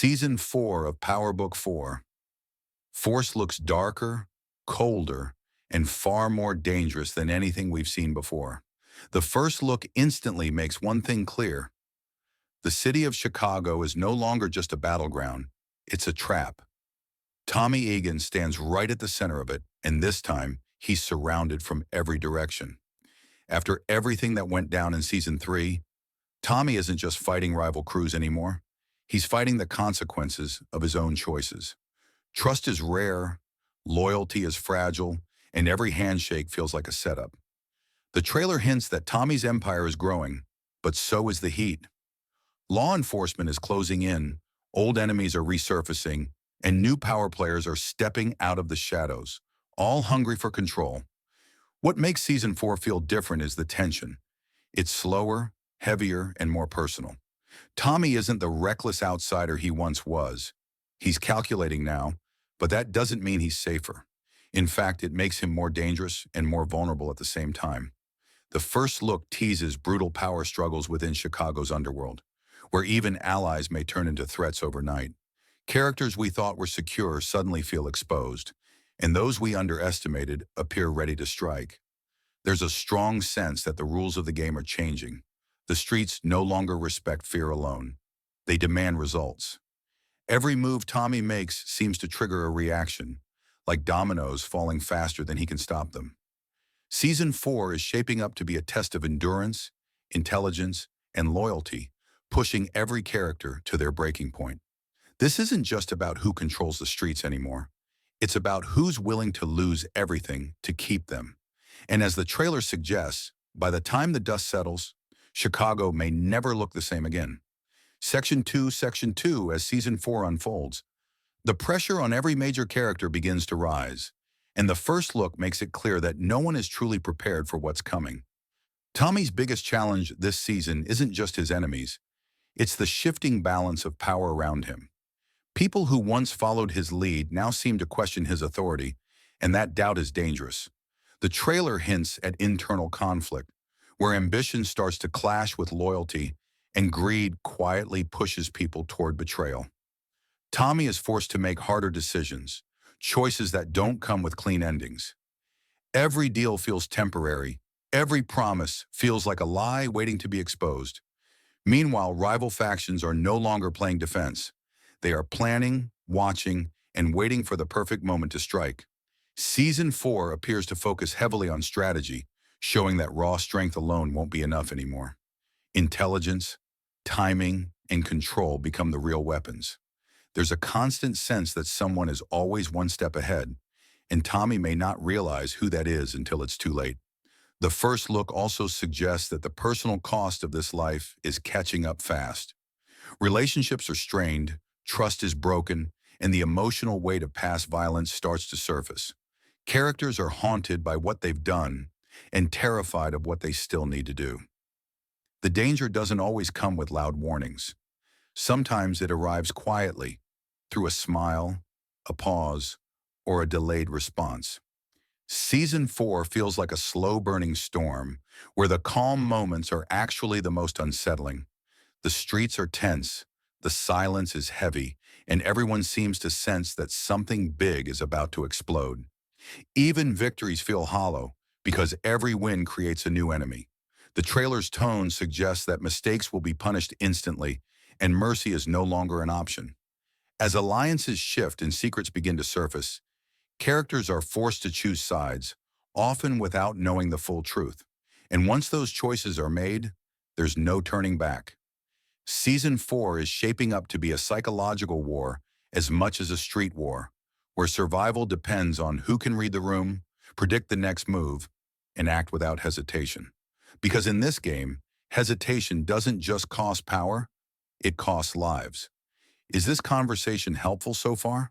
Season 4 of Power Book 4. Force looks darker, colder, and far more dangerous than anything we've seen before. The first look instantly makes one thing clear. The city of Chicago is no longer just a battleground, it's a trap. Tommy Egan stands right at the center of it, and this time, he's surrounded from every direction. After everything that went down in Season 3, Tommy isn't just fighting rival crews anymore. He's fighting the consequences of his own choices. Trust is rare, loyalty is fragile, and every handshake feels like a setup. The trailer hints that Tommy's empire is growing, but so is the heat. Law enforcement is closing in, old enemies are resurfacing, and new power players are stepping out of the shadows, all hungry for control. What makes Season 4 feel different is the tension. It's slower, heavier, and more personal. Tommy isn't the reckless outsider he once was. He's calculating now, but that doesn't mean he's safer. In fact, it makes him more dangerous and more vulnerable at the same time. The first look teases brutal power struggles within Chicago's underworld, where even allies may turn into threats overnight. Characters we thought were secure suddenly feel exposed, and those we underestimated appear ready to strike. There's a strong sense that the rules of the game are changing. The streets no longer respect fear alone. They demand results. Every move Tommy makes seems to trigger a reaction, like dominoes falling faster than he can stop them. Season 4 is shaping up to be a test of endurance, intelligence, and loyalty, pushing every character to their breaking point. This isn't just about who controls the streets anymore. It's about who's willing to lose everything to keep them. And as the trailer suggests, by the time the dust settles, Chicago may never look the same again. Section 2, as Season 4 unfolds. The pressure on every major character begins to rise, and the first look makes it clear that no one is truly prepared for what's coming. Tommy's biggest challenge this season isn't just his enemies, it's the shifting balance of power around him. People who once followed his lead now seem to question his authority, and that doubt is dangerous. The trailer hints at internal conflict, where ambition starts to clash with loyalty and greed quietly pushes people toward betrayal. Tommy is forced to make harder decisions, choices that don't come with clean endings. Every deal feels temporary, every promise feels like a lie waiting to be exposed. Meanwhile, rival factions are no longer playing defense. They are planning, watching, and waiting for the perfect moment to strike. Season 4 appears to focus heavily on strategy, showing that raw strength alone won't be enough anymore. Intelligence, timing, and control become the real weapons. There's a constant sense that someone is always one step ahead, and Tommy may not realize who that is until it's too late. The first look also suggests that the personal cost of this life is catching up fast. Relationships are strained, trust is broken, and the emotional weight of past violence starts to surface. Characters are haunted by what they've done and terrified of what they still need to do. The danger doesn't always come with loud warnings. Sometimes it arrives quietly, through a smile, a pause, or a delayed response. Season 4 feels like a slow-burning storm, where the calm moments are actually the most unsettling. The streets are tense, the silence is heavy, and everyone seems to sense that something big is about to explode. Even victories feel hollow, because every win creates a new enemy. The trailer's tone suggests that mistakes will be punished instantly, and mercy is no longer an option. As alliances shift and secrets begin to surface, characters are forced to choose sides, often without knowing the full truth. And once those choices are made, there's no turning back. Season 4 is shaping up to be a psychological war as much as a street war, where survival depends on who can read the room, predict the next move, and act without hesitation. Because in this game, hesitation doesn't just cost power, it costs lives. Is this conversation helpful so far?